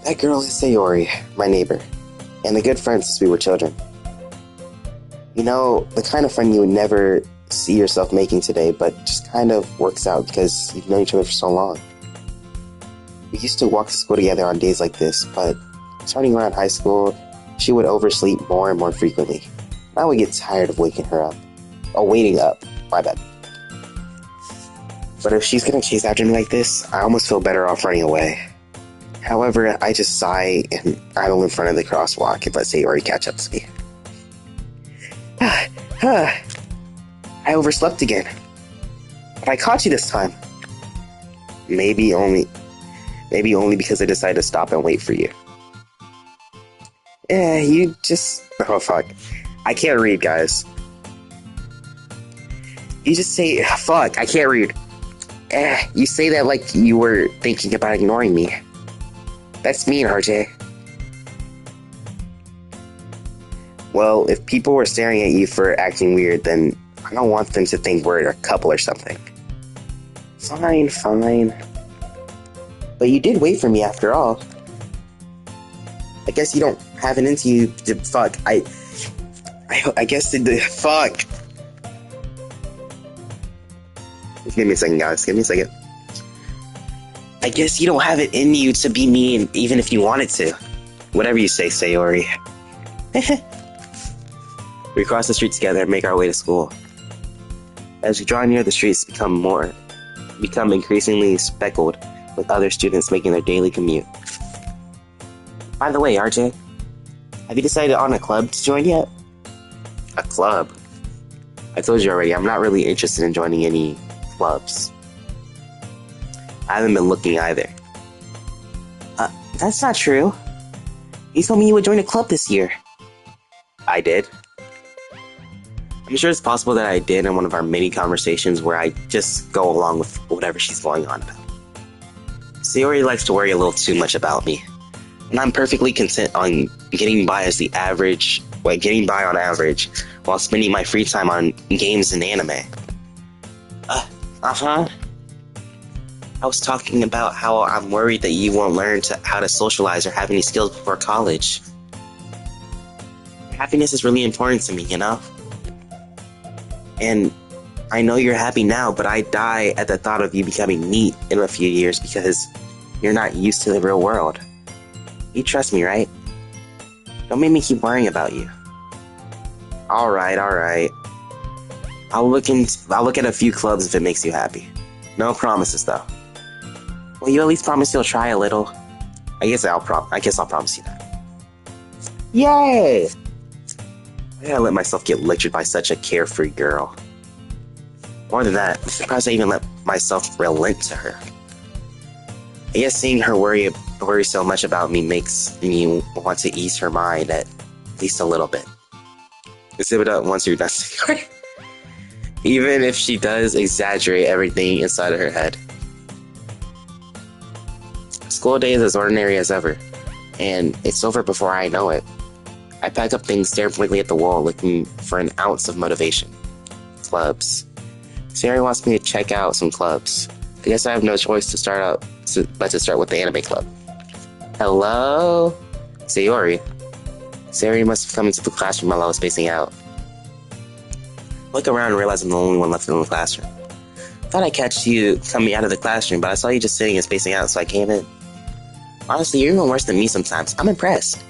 That girl is Sayori, my neighbor, and a good friend since we were children. You know, the kind of friend you would never see yourself making today, but just kind of works out because you've known each other for so long. We used to walk to school together on days like this, but starting around high school, she would oversleep more and more frequently. I would get tired of waking her up. Oh, waiting up. My bad. But if she's gonna chase after me like this, I almost feel better off running away. However, I just sigh and idle in front of the crosswalk and let Sayori catch up to me. I overslept again. But I caught you this time. Maybe only because I decided to stop and wait for you. You just... Oh, fuck. I can't read, guys. You just say... Fuck, I can't read. You say that like you were thinking about ignoring me. That's mean, RJ. Well, if people were staring at you for acting weird, then I don't want them to think we're a couple or something. Fine. But you did wait for me after all. I guess you don't have it into you to fuck. I guess the fuck. Give me a second, guys. Give me a second. I guess you don't have it in you to be mean, even if you wanted to. Whatever you say, Sayori. We cross the street together and make our way to school. As we draw near, the streets become increasingly speckled with other students making their daily commute. By the way, RJ, have you decided on a club to join yet? A club? I told you already, I'm not really interested in joining any clubs. I haven't been looking either. That's not true. You told me you would join a club this year. I did. I'm sure it's possible that I did in one of our many conversations where I just go along with whatever she's going on about. Sayori likes to worry a little too much about me, and I'm perfectly content on getting by on average while spending my free time on games and anime. I was talking about how I'm worried that you won't learn how to socialize or have any skills before college. Happiness is really important to me, you know? And I know you're happy now, but I die at the thought of you becoming neat in a few years because you're not used to the real world. You trust me, right? Don't make me keep worrying about you. Alright. I'll look at a few clubs if it makes you happy. No promises, though. Will you at least promise you'll try a little? I guess I'll promise you that. Yay! Why did I let myself get lectured by such a carefree girl? More than that, I'm surprised I even let myself relent to her. I guess seeing her worry so much about me makes me want to ease her mind at least a little bit. Zip it up once you're done. Even if she does exaggerate everything inside of her head. School day is as ordinary as ever, and it's over before I know it. I pack up things, stare blankly at the wall, looking for an ounce of motivation. Clubs. Sayori wants me to check out some clubs. I guess I have no choice but to start with the anime club. Hello? Sayori. Sayori must have come into the classroom while I was spacing out. Look around and realize I'm the only one left in the classroom. Thought I'd catch you coming out of the classroom, but I saw you just sitting and spacing out, so I came in. Honestly, you're even worse than me sometimes. I'm impressed.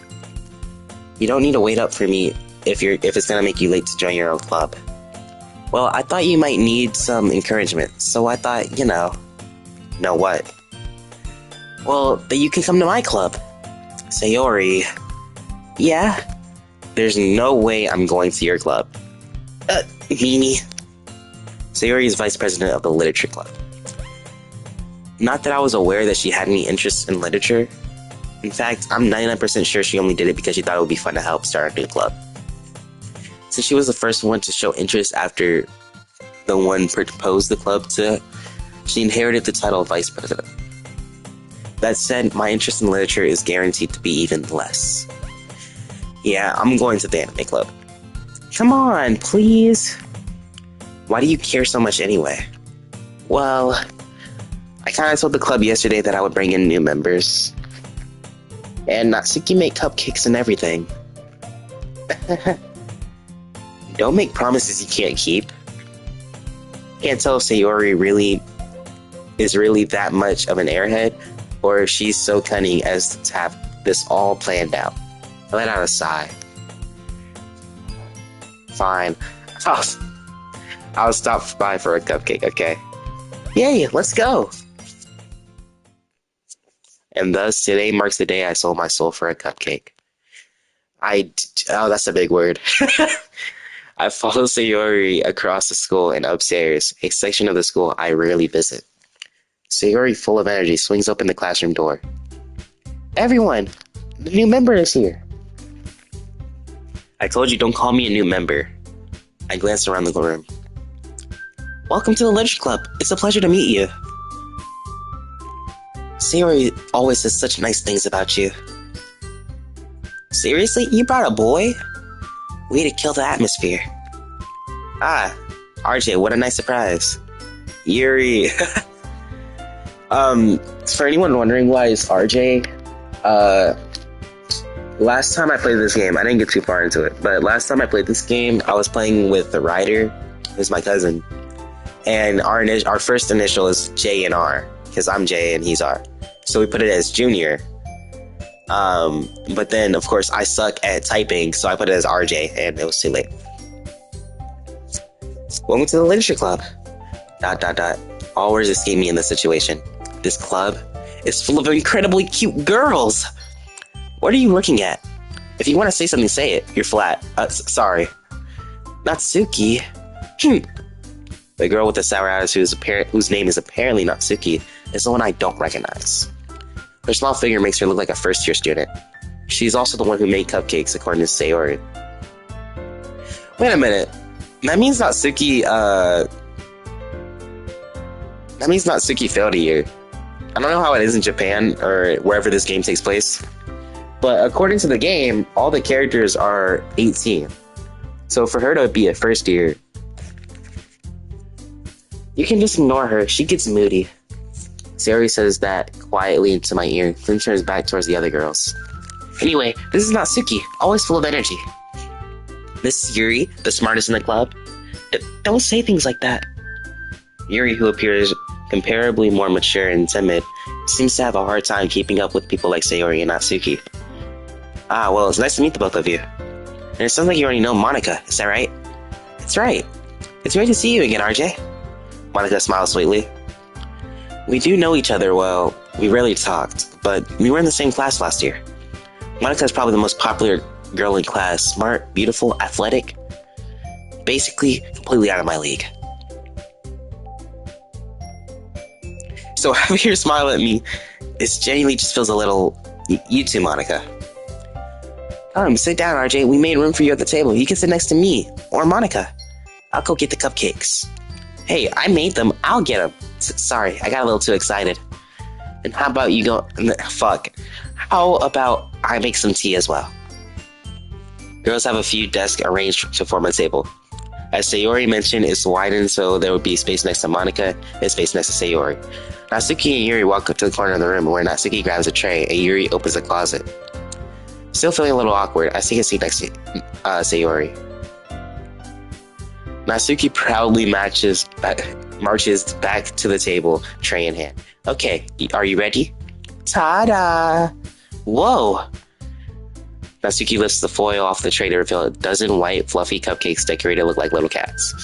You don't need to wait up for me if it's gonna make you late to join your own club. Well, I thought you might need some encouragement, so I thought, Know what? Well, that you can come to my club. Sayori. Yeah? There's no way I'm going to your club. Meanie. Sayori is vice president of the literature club. Not that I was aware that she had any interest in literature. In fact, I'm 99% sure she only did it because she thought it would be fun to help start a new club. Since she was the first one to show interest after the one proposed the club to, she inherited the title of vice president. That said, my interest in literature is guaranteed to be even less. Yeah, I'm going to the anime club. Come on, please. Why do you care so much anyway? Well, I kind of told the club yesterday that I would bring in new members. And Natsuki make cupcakes and everything. Don't make promises you can't keep. Can't tell if Sayori is really that much of an airhead, or if she's so cunning as to have this all planned out. I let out a sigh. Fine. I'll stop by for a cupcake, okay? Yay, let's go! And thus, today marks the day I sold my soul for a cupcake. Oh, that's a big word. I follow Sayori across the school and upstairs, a section of the school I rarely visit. Sayori, full of energy, swings open the classroom door. Everyone! The new member is here! I told you don't call me a new member. I glanced around the room. Welcome to the Literature Club. It's a pleasure to meet you. Sayori always says such nice things about you. Seriously? You brought a boy? Way to kill the atmosphere. Ah, RJ, what a nice surprise. Yuri. For anyone wondering why it's RJ, last time I played this game, I didn't get too far into it, but last time I played this game, I was playing with the writer, who's my cousin, and our first initial is J and R, because I'm J and he's R. So we put it as Junior. But then, of course, I suck at typing, so I put it as RJ, and it was too late. Welcome to the Literature Club. ... All words escape me in this situation. This club is full of incredibly cute girls! What are you looking at? If you want to say something, say it. You're flat. Sorry. Natsuki? The girl with the sour attitude whose name is apparently Natsuki is the one I don't recognize. Her small figure makes her look like a first-year student. She's also the one who made cupcakes, according to Sayori. Wait a minute. That means Natsuki failed a year. I don't know how it is in Japan, or wherever this game takes place. But according to the game, all the characters are 18. So for her to be a first year, you can just ignore her. She gets moody. Sayori says that quietly into my ear, then turns back towards the other girls. Anyway, this is Natsuki, always full of energy. This is Yuri, the smartest in the club. Don't say things like that. Yuri, who appears comparably more mature and timid, seems to have a hard time keeping up with people like Sayori and Natsuki. Ah, well, it's nice to meet the both of you. And it sounds like you already know Monica, is that right? That's right. It's great to see you again, RJ. Monica smiles sweetly. We do know each other well. We rarely talked, but we were in the same class last year. Monica is probably the most popular girl in class. Smart, beautiful, athletic. Basically, completely out of my league. So having her smile at me, it genuinely just feels a little... You too, Monica. Come, sit down, RJ. We made room for you at the table. You can sit next to me, or Monica. I'll go get the cupcakes. Hey, I made them. I'll get them. Sorry, I got a little too excited. And how about you go... Fuck. How about I make some tea as well? Girls have a few desks arranged to form a table. As Sayori mentioned, it's widened so there would be space next to Monica and space next to Sayori. Natsuki and Yuri walk up to the corner of the room where Natsuki grabs a tray and Yuri opens a closet. Still feeling a little awkward, I take a seat next to Sayori. Natsuki proudly marches back to the table, tray in hand. Okay, are you ready? Ta-da! Whoa! Natsuki lifts the foil off the tray to reveal a dozen white, fluffy cupcakes decorated to look like little cats.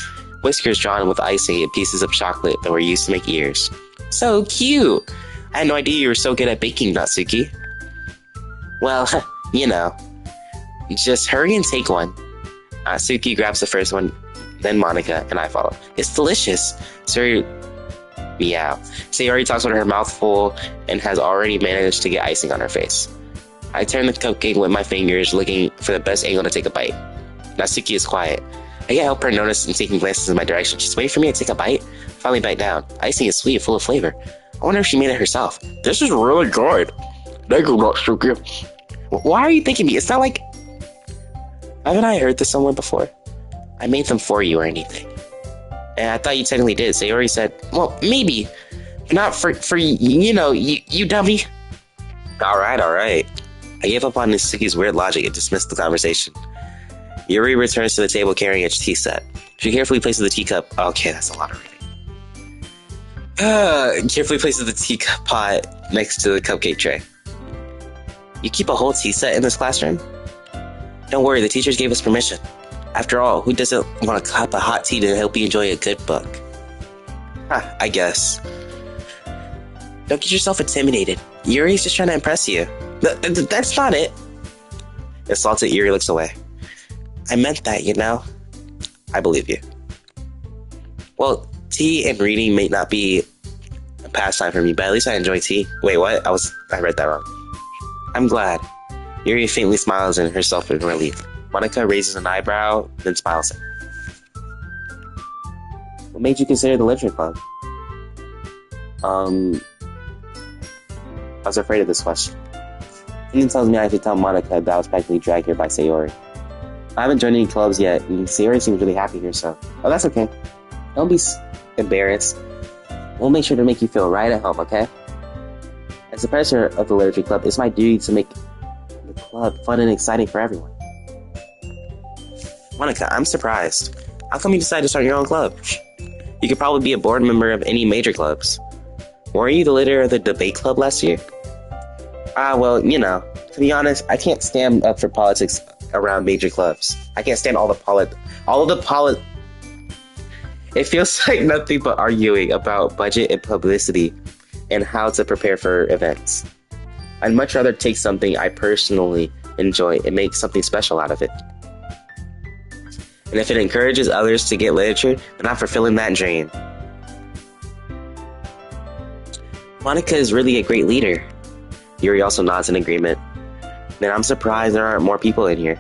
Whiskers drawn with icing and pieces of chocolate that were used to make ears. So cute! I had no idea you were so good at baking, Natsuki. Well, you know. Just hurry and take one. Natsuki grabs the first one, then Monica, and I follow. It's delicious. Meow. Sayori talks with her mouth full and has already managed to get icing on her face. I turn the cupcake with my fingers, looking for the best angle to take a bite. Natsuki is quiet. I can't help her notice and taking glances in my direction. She's waiting for me to take a bite. I finally bite down. Icing is sweet and full of flavor. I wonder if she made it herself. This is really good. Thank you, Natsuki. Why are you thanking me? It's not like... Haven't I heard this somewhere before? I made them for you or anything. And I thought you technically did. Sayori said, well, maybe. Not for you dummy. All right, all right. I gave up on Nisuki's weird logic and dismissed the conversation. Yuri returns to the table carrying a tea set. She carefully places the teacup. Okay, that's a lot of reading. Carefully places the teapot next to the cupcake tray. You keep a whole tea set in this classroom? Don't worry, the teachers gave us permission. After all, who doesn't want a cup of hot tea to help you enjoy a good book? I guess. Don't get yourself intimidated. Yuri's just trying to impress you. That's not it. Insulted, Yuri looks away. I meant that, you know? I believe you. Well, tea and reading may not be a pastime for me, but at least I enjoy tea. Wait, what? I read that wrong. I'm glad. Yuri faintly smiles in herself in relief. Monica raises an eyebrow, then smiles. What made you consider the literature club? I was afraid of this question. Something tells me I should tell Monica that I was practically dragged here by Sayori. I haven't joined any clubs yet, and Sayori seems really happy here, so... Oh, that's okay. Don't be embarrassed. We'll make sure to make you feel right at home, okay? As the president of the literature club, it's my duty to make the club fun and exciting for everyone. Monica, I'm surprised. How come you decided to start your own club? You could probably be a board member of any major clubs. Weren't you the leader of the debate club last year? Well, to be honest, I can't stand up for politics around major clubs. I can't stand all of the It feels like nothing but arguing about budget and publicity and how to prepare for events. I'd much rather take something I personally enjoy and make something special out of it. And if it encourages others to get literature, then I'm fulfilling that dream. Monica is really a great leader. Yuri also nods in agreement. Man, I'm surprised there aren't more people in here.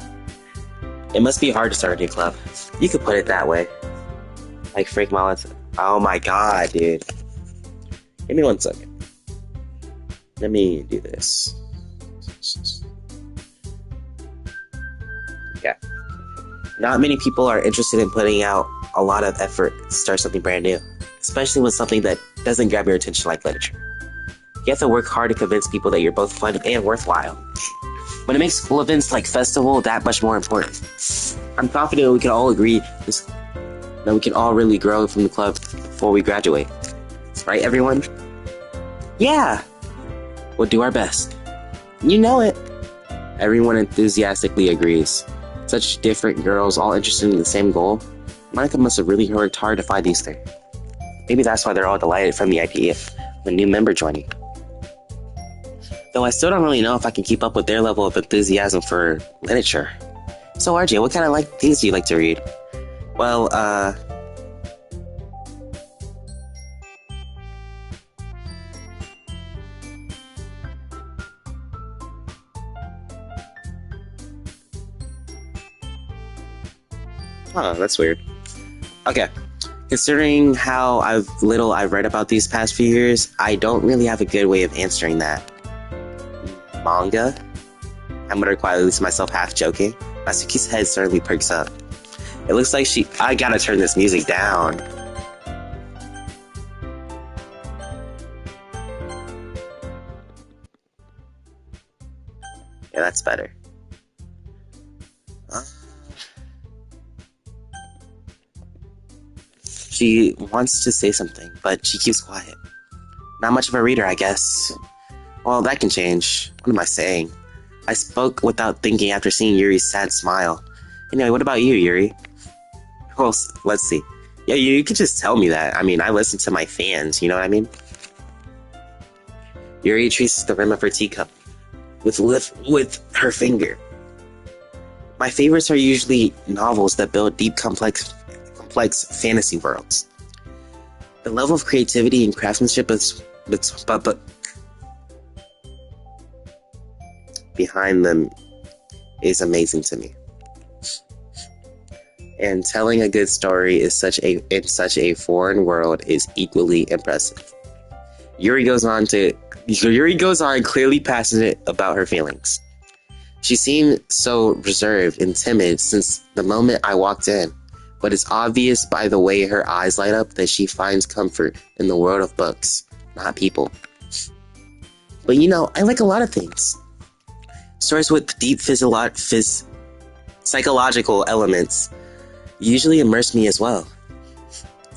It must be hard to start a new club. You could put it that way. Like Frank Mullins. Oh my god, dude. Give me 1 second. Let me do this. Yeah. Not many people are interested in putting out a lot of effort to start something brand new, especially with something that doesn't grab your attention like literature. You have to work hard to convince people that you're both fun and worthwhile. When it makes school events like festival that much more important. I'm confident we can all agree that we can all really grow from the club before we graduate. Right, everyone? Yeah! We'll do our best. You know it. Everyone enthusiastically agrees. Such different girls, all interested in the same goal. Monica must have really worked hard to find these three. Maybe that's why they're all delighted from the idea of a new member joining. Though I still don't really know if I can keep up with their level of enthusiasm for literature. So RJ, what kind of things do you like to read? Well, that's weird. Okay. Considering how little I've read about these past few years, I don't really have a good way of answering that. Manga? I'm gonna quietly to myself, half joking. Masuki's head suddenly perks up. It looks like I gotta turn this music down. Yeah, that's better. She wants to say something, but she keeps quiet. Not much of a reader, I guess. Well, that can change. What am I saying? I spoke without thinking after seeing Yuri's sad smile. Anyway, what about you, Yuri? Well, let's see. Yeah, you could just tell me that. I mean, I listen to my fans, you know what I mean? Yuri traces the rim of her teacup with her finger. My favorites are usually novels that build deep, complex fantasy worlds. The level of creativity and craftsmanship behind them is amazing to me. And telling a good story in such a foreign world is equally impressive. Yuri goes on clearly passionate about her feelings. She seemed so reserved and timid since the moment I walked in, but it's obvious by the way her eyes light up that she finds comfort in the world of books. not people. But you know, I like a lot of things. Stories with deep psychological elements usually immerse me as well.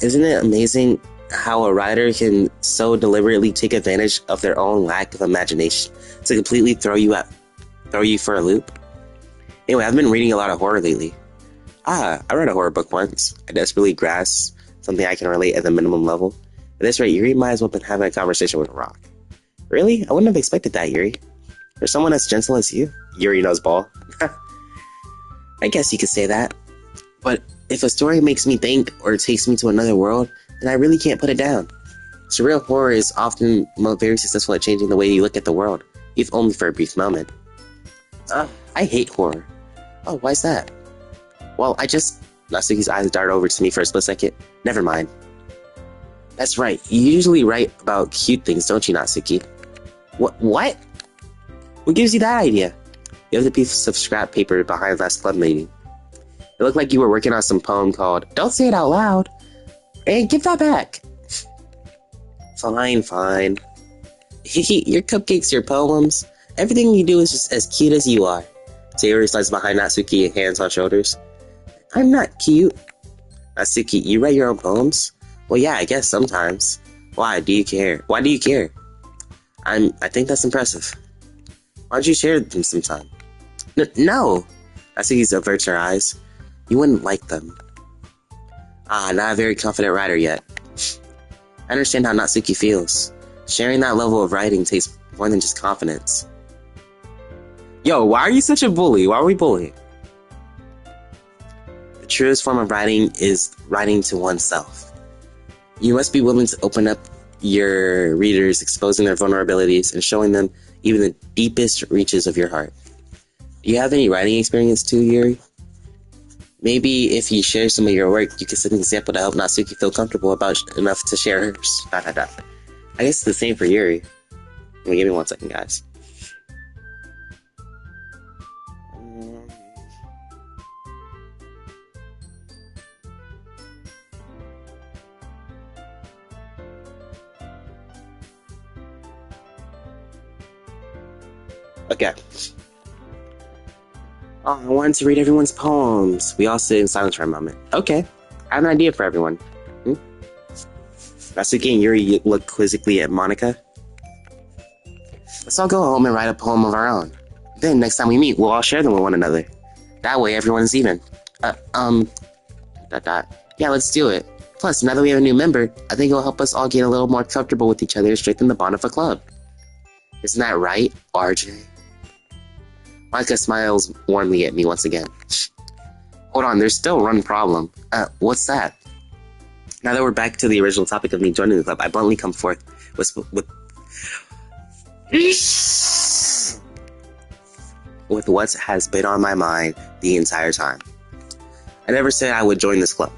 Isn't it amazing how a writer can so deliberately take advantage of their own lack of imagination to completely throw you for a loop? Anyway, I've been reading a lot of horror lately. I read a horror book once. I desperately grasped something I can relate at the minimum level. At this rate, Yuri might as well have been having a conversation with a rock. Really? I wouldn't have expected that, Yuri. For someone as gentle as you. Yuri knows ball. I guess you could say that. But if a story makes me think or takes me to another world, then I really can't put it down. Surreal horror is often very successful at changing the way you look at the world, if only for a brief moment. I hate horror. Oh, why's that? Well, Natsuki's eyes darted over to me for a split second. Never mind. That's right. You usually write about cute things, don't you, Natsuki? What? What gives you that idea? You have the piece of scrap paper behind last club meeting. It looked like you were working on some poem called Don't Say It Out Loud. Hey, give that back. Fine. Your cupcakes, your poems, everything you do is just as cute as you are. Sayori slides behind Natsuki, hands on shoulders. I'm not cute. Natsuki, you write your own poems? Well, yeah, I guess sometimes. Why do you care? I think that's impressive. Why don't you share them sometime? No! Natsuki averts her eyes. You wouldn't like them. Not a very confident writer yet. I understand how Natsuki feels. Sharing that level of writing takes more than just confidence. Yo, why are you such a bully? Why are we bullying? The truest form of writing is writing to oneself. You must be willing to open up your readers, exposing their vulnerabilities and showing them even the deepest reaches of your heart. Do you have any writing experience too, Yuri? Maybe if you share some of your work, you could set an example to help Natsuki feel comfortable enough to share hers. I guess it's the same for Yuri. Give me 1 second, guys. Okay. I wanted to read everyone's poems. We all sit in silence for a moment. Okay. I have an idea for everyone. Natsuki and Yuri look quizzically at Monika. Let's all go home and write a poem of our own. Then, next time we meet, we'll all share them with one another. That way, everyone's even. Yeah, let's do it. Plus, now that we have a new member, I think it'll help us all get a little more comfortable with each other and strengthen the bond of a club. Isn't that right, RJ? Monika smiles warmly at me once again. Hold on, there's still one problem. What's that? Now that we're back to the original topic of me joining the club, I bluntly come forth with what has been on my mind the entire time. I never said I would join this club.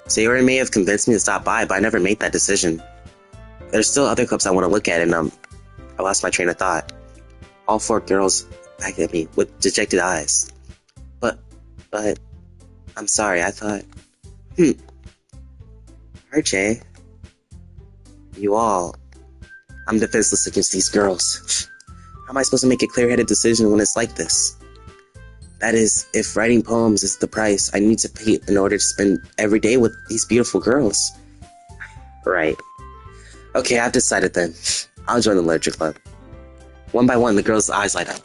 Sayori may have convinced me to stop by, but I never made that decision. There's still other clubs I want to look at, and I lost my train of thought. All 4 girls back at me with dejected eyes. But, I'm sorry, I thought, RJ, I'm defenseless against these girls. How am I supposed to make a clear-headed decision when it's like this? That is, if writing poems is the price I need to pay in order to spend every day with these beautiful girls. Right. Okay, I've decided then. I'll join the literature club. One by one, the girls' eyes light up.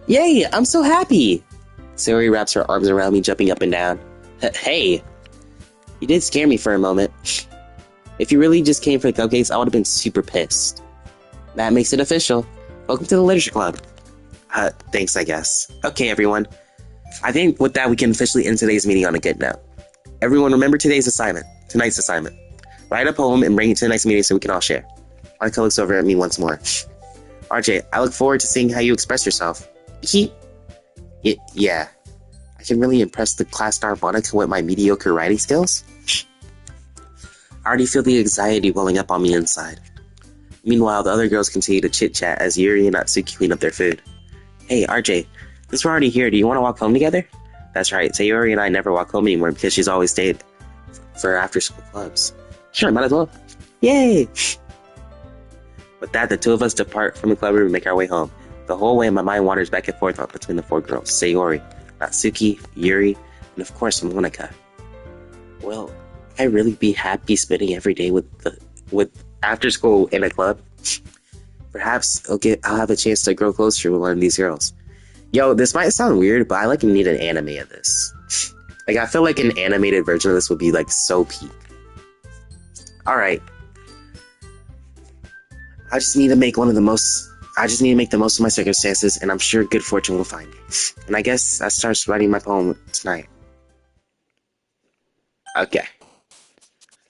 Yay, I'm so happy! Sayori wraps her arms around me, jumping up and down. Hey! You did scare me for a moment. If you really just came for the cupcakes, I would have been super pissed. That makes it official. Welcome to the literature club. Thanks, I guess. Okay, everyone. I think with that, we can officially end today's meeting on a good note. Everyone, remember tonight's assignment. Write a poem and bring it to the next meeting so we can all share. Monika looks over at me once more. RJ, I look forward to seeing how you express yourself. Yeah. I can really impress the class star Monika with my mediocre writing skills. I already feel the anxiety welling up on me inside. Meanwhile, the other girls continue to chit-chat as Yuri and Natsuki clean up their food. Hey, RJ, since we're already here, do you want to walk home together? That's right, Sayori and I never walk home anymore because she's always stayed for after-school clubs. Sure, might as well. Yay! With that, the two of us depart from the club room and make our way home. The whole way, my mind wanders back and forth between the four girls: Sayori, Natsuki, Yuri, and of course, Monica. Will I really be happy spending every day with after school in a club? Perhaps I'll have a chance to grow closer with one of these girls. Yo, this might sound weird, but I need an anime of this. Like, I feel like an animated version of this would be like so peak. Alright. I just need to make the most of my circumstances, and I'm sure good fortune will find me. And I guess that starts writing my poem tonight. Okay.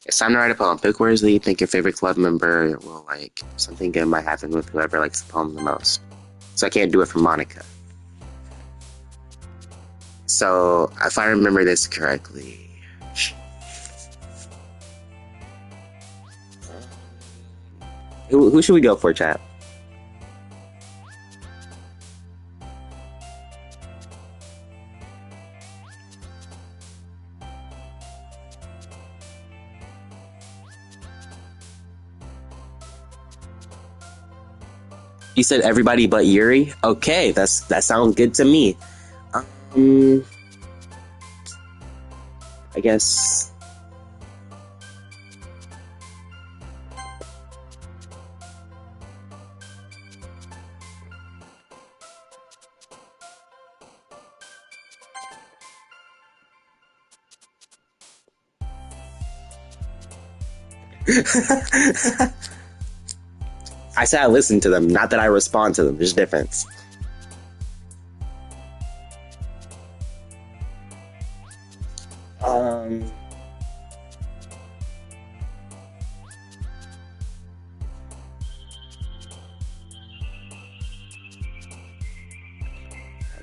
It's time to write a poem. Pick words that you think your favorite club member will like. Something good might happen with whoever likes the poem the most. So I can't do it for Monica. So, if I remember this correctly... Who should we go for, chat? You said everybody but Yuri? Okay, that sounds good to me. I guess... I said I listen to them, not that I respond to them. There's a difference.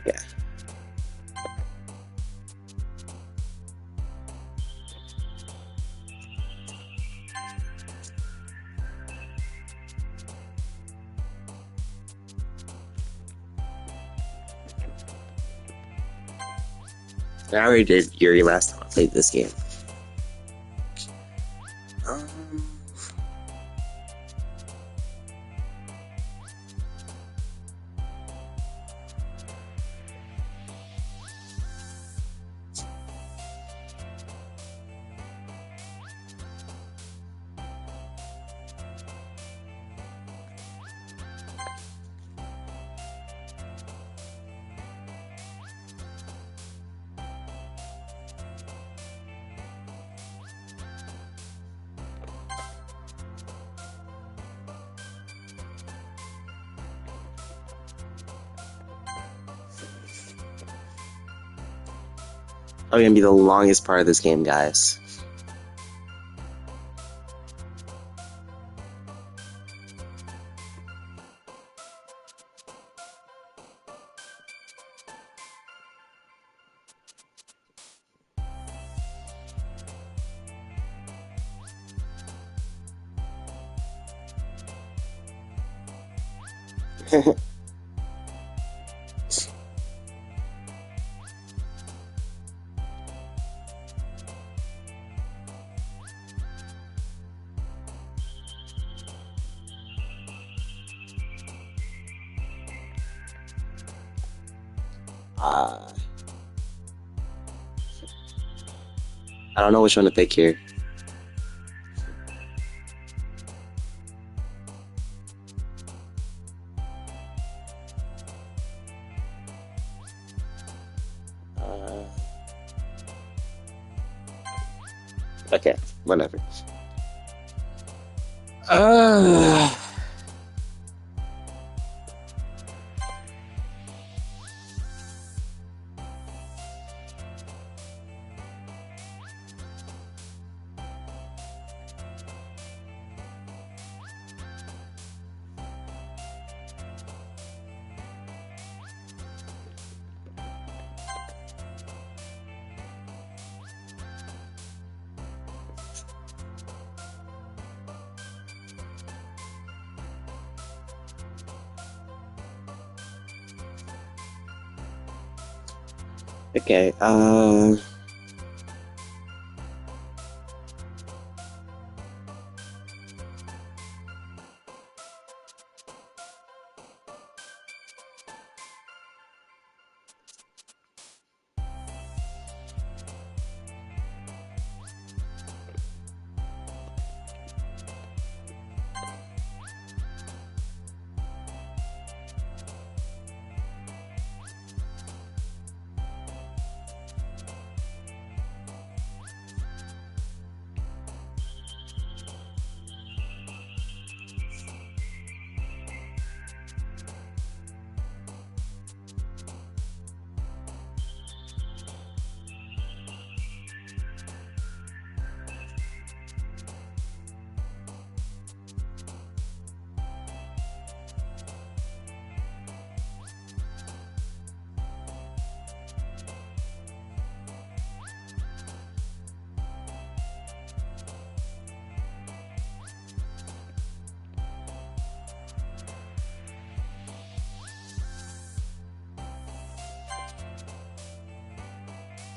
Yeah. I already did Yuri last time I played this game. Probably gonna be the longest part of this game, guys. I don't know which one to pick here. Okay, whatever. Okay,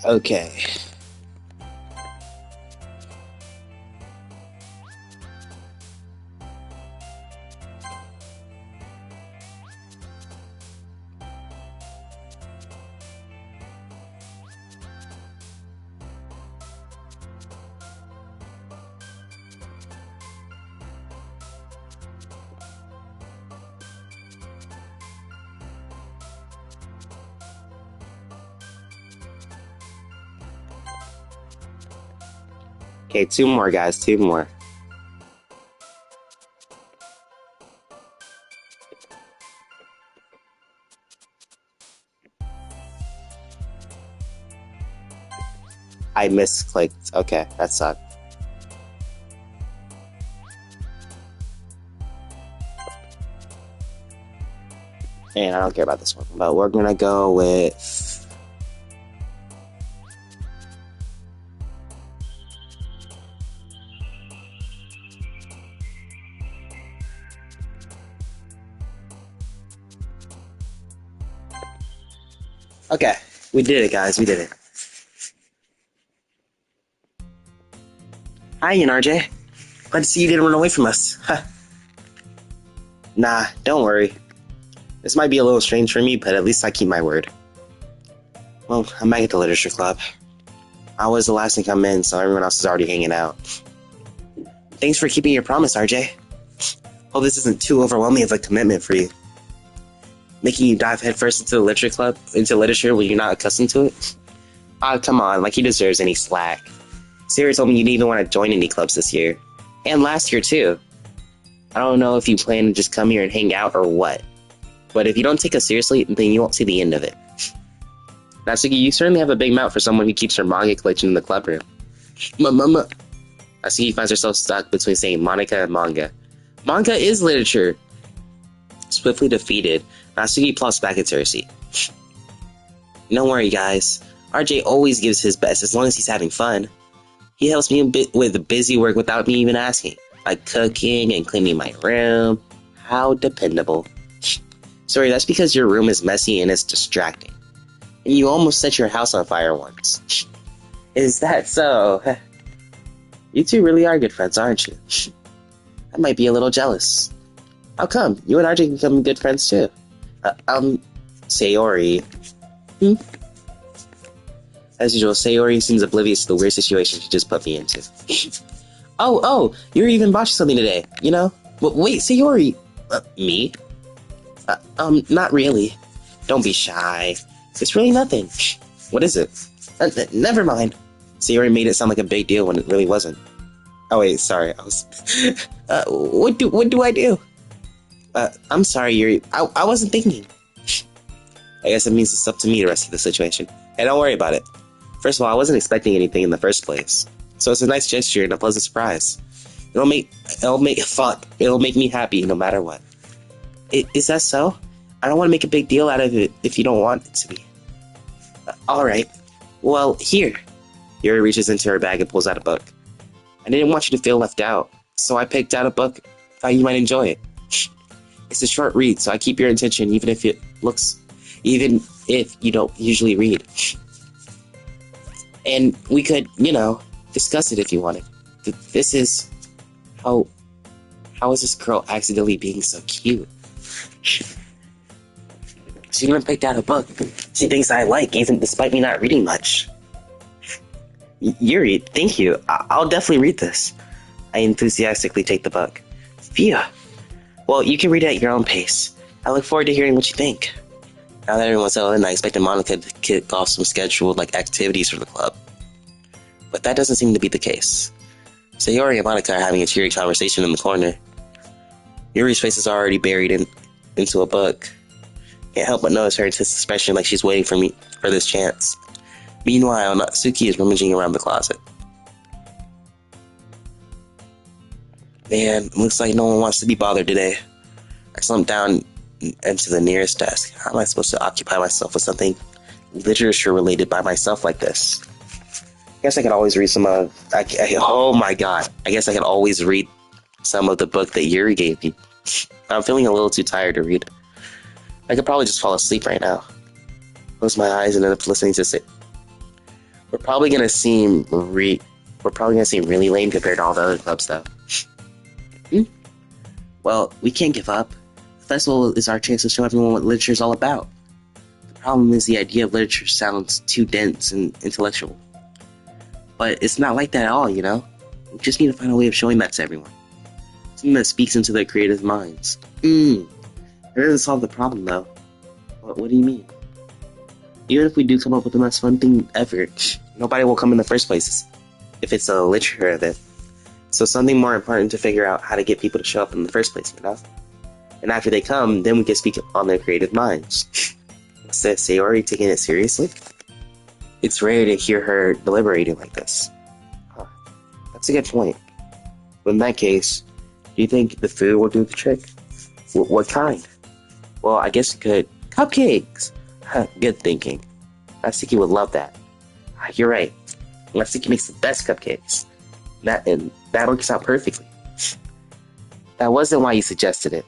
Okay. Okay, two more, guys. Two more. I misclicked. Okay, that sucked. And I don't care about this one, but we're gonna go with... Okay, we did it, guys. We did it. Hi, Ian RJ. Glad to see you didn't run away from us. Huh. Nah, don't worry. This might be a little strange for me, but at least I keep my word. Well, I'm back at the literature club. I was the last to come in, so everyone else is already hanging out. Thanks for keeping your promise, RJ. Hope this isn't too overwhelming of a commitment for you. Making you dive headfirst into the literature club, into literature when you're not accustomed to it? Ah, come on, like he deserves any slack. Sarah told me you didn't even want to join any clubs this year. And last year, too. I don't know if you plan to just come here and hang out or what. But if you don't take us seriously, then you won't see the end of it. Natsuki, you certainly have a big mouth for someone who keeps her manga collection in the club room. Mama. Natsuki finds herself stuck between saying Monica and manga. Manga is literature. Swiftly defeated, Natsuki plops back into her seat. Don't worry, guys. RJ always gives his best as long as he's having fun. He helps me with busy work without me even asking, like cooking and cleaning my room. How dependable. Sorry, that's because your room is messy and it's distracting. And you almost set your house on fire once. Is that so? You two really are good friends, aren't you? I might be a little jealous. How come? You and RJ can become good friends too. Sayori. As usual, Sayori seems oblivious to the weird situation she just put me into. Oh, you're even watching something today, you know? Wait, Sayori! Me? Not really. Don't be shy. It's really nothing. What is it? Never mind. Sayori made it sound like a big deal when it really wasn't. Oh wait, sorry, I was... what do I do? I'm sorry, Yuri. I wasn't thinking. I guess it means it's up to me to rescue the situation. Hey, don't worry about it. First of all, I wasn't expecting anything in the first place. So it's a nice gesture and a pleasant surprise. It'll make me happy no matter what. Is that so? I don't want to make a big deal out of it if you don't want it to be. Alright. Well, here. Yuri reaches into her bag and pulls out a book. I didn't want you to feel left out, so I picked out a book. Thought you might enjoy it. It's a short read, so I keep your attention even if you don't usually read. And we could, discuss it if you wanted. This is... How is this girl accidentally being so cute? She even picked out a book she thinks I like, even despite me not reading much. Yuri, thank you. I'll definitely read this. I enthusiastically take the book. Phew. Well, you can read it at your own pace. I look forward to hearing what you think. Now that everyone's settled in, I expected Monica to kick off some scheduled activities for the club. But that doesn't seem to be the case. Sayori and Monica are having a cheery conversation in the corner. Yuri's face is already buried into a book. Can't help but notice her intense expression like she's waiting for this chance. Meanwhile, Natsuki is rummaging around the closet. Man, looks like no one wants to be bothered today. I slumped down into the nearest desk. How am I supposed to occupy myself with something literature-related by myself like this? I guess I could always read some of... oh my god. I guess I could always read some of the book that Yuri gave me. I'm feeling a little too tired to read. I could probably just fall asleep right now. Close my eyes and end up listening to We're probably gonna seem really lame compared to all the other clubs, though. Hmm? Well, we can't give up. The festival is our chance to show everyone what literature is all about. The problem is the idea of literature sounds too dense and intellectual. But it's not like that at all, you know? We just need to find a way of showing that to everyone. Something that speaks into their creative minds. It doesn't solve the problem, though. What do you mean? Even if we do come up with the most fun thing ever, nobody will come in the first place if it's a literature event. So something more important to figure out how to get people to show up in the first place, you know? And after they come, then we can speak on their creative minds. What's this, Sayori taking it seriously? It's rare to hear her deliberating like this. Huh. That's a good point. But in that case, do you think the food will do the trick? What kind? Well, I guess you could. Cupcakes! Good thinking. Natsuki would love that. You're right. Natsuki makes the best cupcakes. That works out perfectly. That wasn't why you suggested it.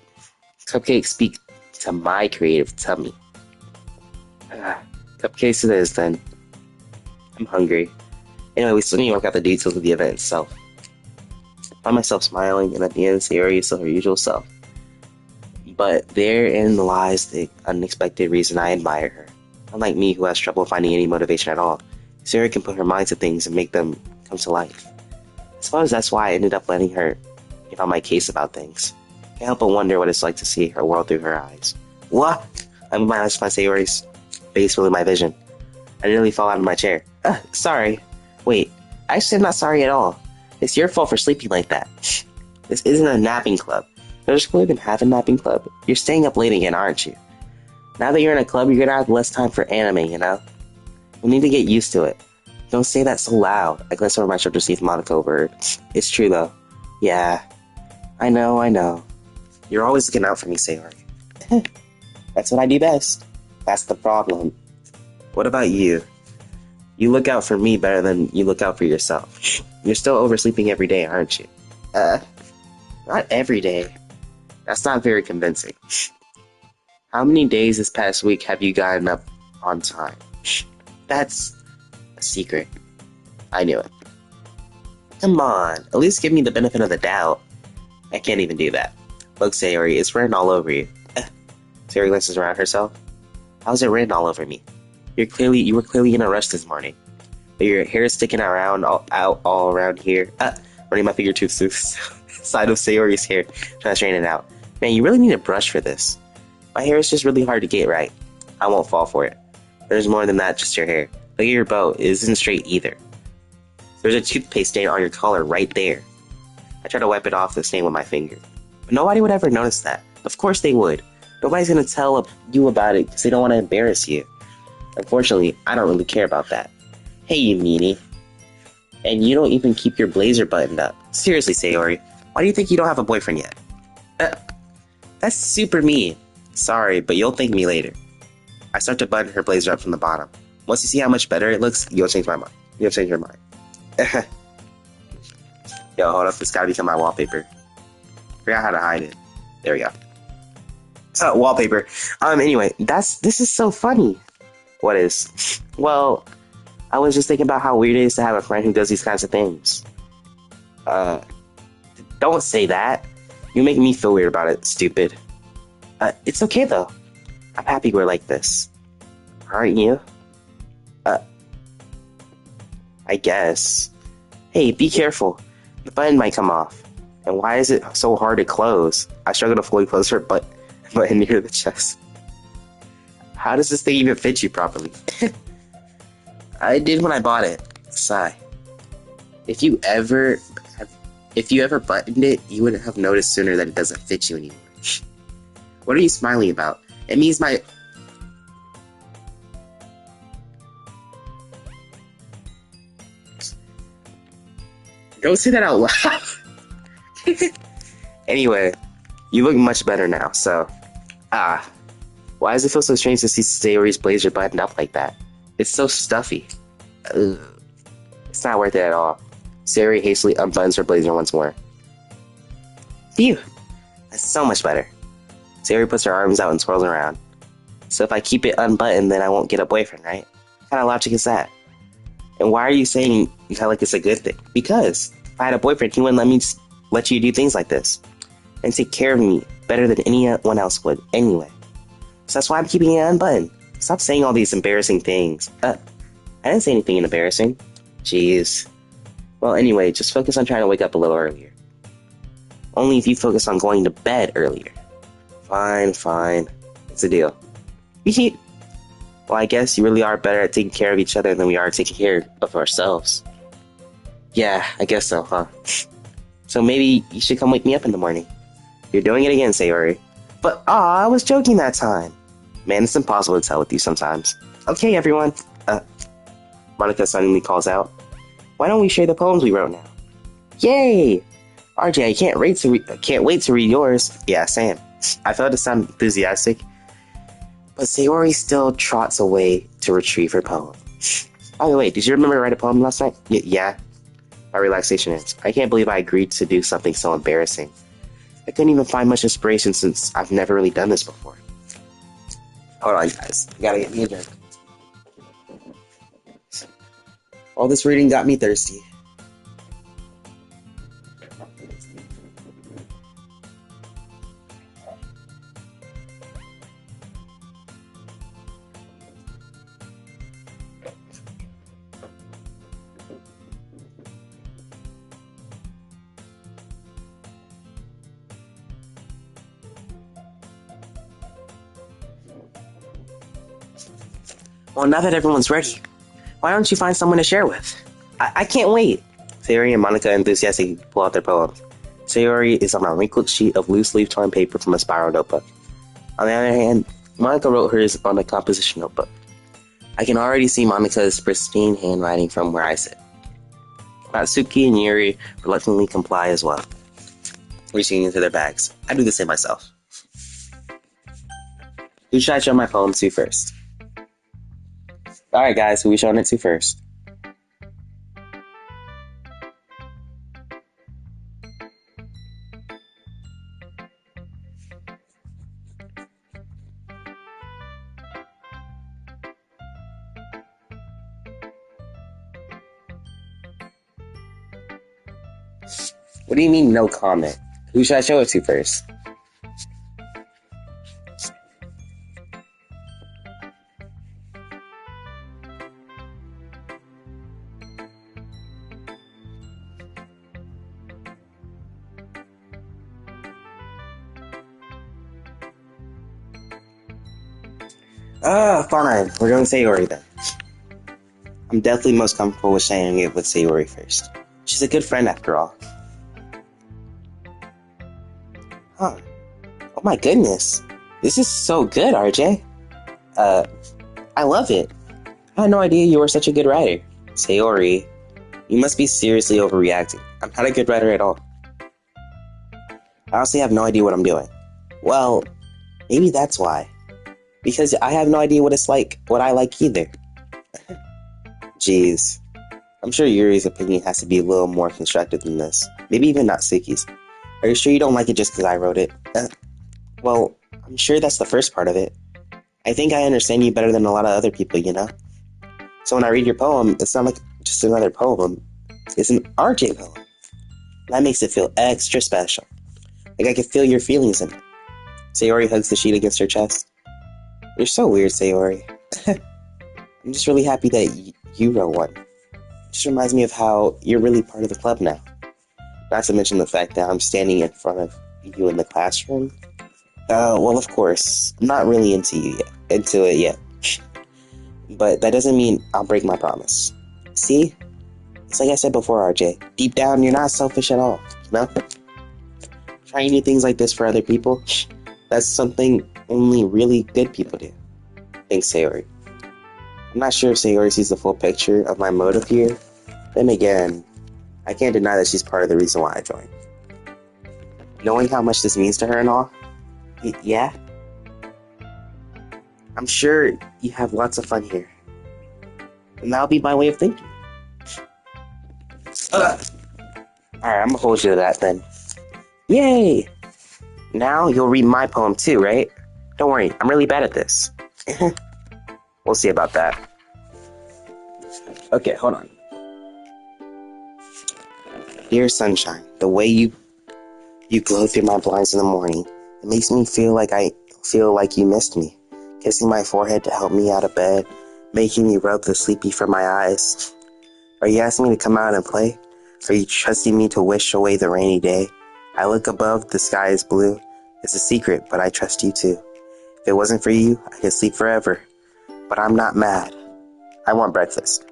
Cupcakes speak to my creative tummy. Cupcakes it is, then. I'm hungry. Anyway, we still need to work out the details of the event itself. I find myself smiling, and at the end, Sayori is still her usual self. But therein lies the unexpected reason I admire her. Unlike me, who has trouble finding any motivation at all, Sayori can put her mind to things and make them come to life. I suppose that's why I ended up letting her get on my case about things. Can't help but wonder what it's like to see her world through her eyes. What? I moved my eyes to my Sayori's face filling my vision. I nearly fall out of my chair. Sorry. Wait, actually I'm not sorry at all. It's your fault for sleeping like that. This isn't a napping club. Does school even have a napping club? You're staying up late again, aren't you? Now that you're in a club, you're gonna have less time for anime, you know? We need to get used to it. Don't say that so loud. I glance over my shoulder to see if Monaco overheard. It's true, though. Yeah. I know. You're always looking out for me, Sayori. That's what I do best. That's the problem. What about you? You look out for me better than you look out for yourself. You're still oversleeping every day, aren't you? Not every day. That's not very convincing. How many days this past week have you gotten up on time? That's a secret. I knew it. Come on, at least give me the benefit of the doubt. I can't even do that. Look, Sayori, it's written all over you. Sayori glances around herself. How's it written all over me? You were clearly in a rush this morning. Your hair is sticking around all around here. Running my fingertips through the side of Sayori's hair, trying to straighten it out. Man, you really need a brush for this. My hair is just really hard to get right. I won't fall for it. There's more than that, just your hair. Look at your bow. It isn't straight either. There's a toothpaste stain on your collar right there. I try to wipe it off the stain with my finger. But nobody would ever notice that. Of course they would. Nobody's gonna tell you about it because they don't want to embarrass you. Unfortunately, I don't really care about that. Hey, you meanie. And you don't even keep your blazer buttoned up. Seriously, Sayori, why do you think you don't have a boyfriend yet? That's super mean. Sorry, but you'll thank me later. I start to button her blazer up from the bottom. Once you see how much better it looks, you'll change my mind. You'll change your mind. Yo, hold up, this gotta become my wallpaper. Forgot how to hide it. There we go. Wallpaper. Anyway, this is so funny. What is? Well, I was just thinking about how weird it is to have a friend who does these kinds of things. Don't say that. You make me feel weird about it, stupid. It's okay though. I'm happy we're like this. Aren't you? I guess. Hey, be careful. The button might come off. And why is it so hard to close? I struggle to fully close her button near the chest. How does this thing even fit you properly? I did when I bought it. Sigh. If you ever buttoned it, you wouldn't have noticed sooner that it doesn't fit you anymore. What are you smiling about? It means my... Don't say that out loud. Anyway, you look much better now, so... Why does it feel so strange to see Sayori's blazer buttoned up like that? It's so stuffy. Ugh. It's not worth it at all. Sayori hastily unbuttons her blazer once more. Phew! That's so much better. Sayori puts her arms out and twirls around. So if I keep it unbuttoned, then I won't get a boyfriend, right? What kind of logic is that? And why are you saying that like it's a good thing? Because if I had a boyfriend, he wouldn't let you do things like this and take care of me better than anyone else would anyway. So that's why I'm keeping it unbuttoned. Stop saying all these embarrassing things. I didn't say anything embarrassing. Jeez. Well, anyway, just focus on trying to wake up a little earlier. Only if you focus on going to bed earlier. Fine. It's a deal. Well, I guess you really are better at taking care of each other than we are taking care of ourselves. Yeah, I guess so, huh? So maybe you should come wake me up in the morning. You're doing it again, Sayori. But, I was joking that time. Man, it's impossible to tell with you sometimes. Okay, everyone. Monica suddenly calls out. Why don't we share the poems we wrote now? Yay! RJ, I can't wait to read yours. Yeah, same. I felt to sound enthusiastic, but Sayori still trots away to retrieve her poem. By the way, did you remember to write a poem last night? Yeah. My relaxation ends. I can't believe I agreed to do something so embarrassing. I couldn't even find much inspiration since I've never really done this before. Hold on, guys. I gotta get me a drink. All this reading got me thirsty. Well, now that everyone's ready, why don't you find someone to share with? I can't wait. Sayori and Monica enthusiastically pull out their poems. Sayori is on a wrinkled sheet of loose-leaf torn paper from a spiral notebook. On the other hand, Monica wrote hers on a composition notebook. I can already see Monica's pristine handwriting from where I sit. Natsuki and Yuri reluctantly comply as well, reaching into their bags. I do the same myself. Who should I show my poems to first? Alright guys, who are we showing it to first? What do you mean no comment? Who should I show it to first? Fine. We're going Sayori then. I'm definitely most comfortable with sharing it with Sayori first. She's a good friend after all. Huh. Oh my goodness. This is so good, RJ. I love it. I had no idea you were such a good writer. Sayori, you must be seriously overreacting. I'm not a good writer at all. I honestly have no idea what I'm doing. Well, maybe that's why. Because I have no idea what I like either. Jeez. I'm sure Yuri's opinion has to be a little more constructive than this. Maybe even Natsuki's. Are you sure you don't like it just because I wrote it? Well, I'm sure that's the first part of it. I think I understand you better than a lot of other people, you know? So when I read your poem, it's not like just another poem. It's an RJ poem. That makes it feel extra special. Like I can feel your feelings in it. Sayori hugs the sheet against her chest. You're so weird, Sayori. I'm just really happy that you wrote one. It just reminds me of how you're really part of the club now. Not to mention the fact that I'm standing in front of you in the classroom. Well, of course, I'm not really into it yet. But that doesn't mean I'll break my promise. See? It's like I said before, RJ. Deep down, you're not selfish at all, you know? Trying new things like this for other people, that's something only really good people do. Thanks, Sayori. I'm not sure if Sayori sees the full picture of my motive here. Then again, I can't deny that she's part of the reason why I joined. Knowing how much this means to her and all, yeah? I'm sure you have lots of fun here. And that'll be my way of thinking. Alright, I'm gonna hold you to that then. Yay! Now you'll read my poem too, right? Don't worry, I'm really bad at this. We'll see about that. Okay, hold on. Dear sunshine, the way you glow through my blinds in the morning, it makes me feel like you missed me. Kissing my forehead to help me out of bed, making me rub the sleepy from my eyes. Are you asking me to come out and play? Are you trusting me to wish away the rainy day? I look above, the sky is blue. It's a secret, but I trust you too. If it wasn't for you, I could sleep forever. But I'm not mad. I want breakfast.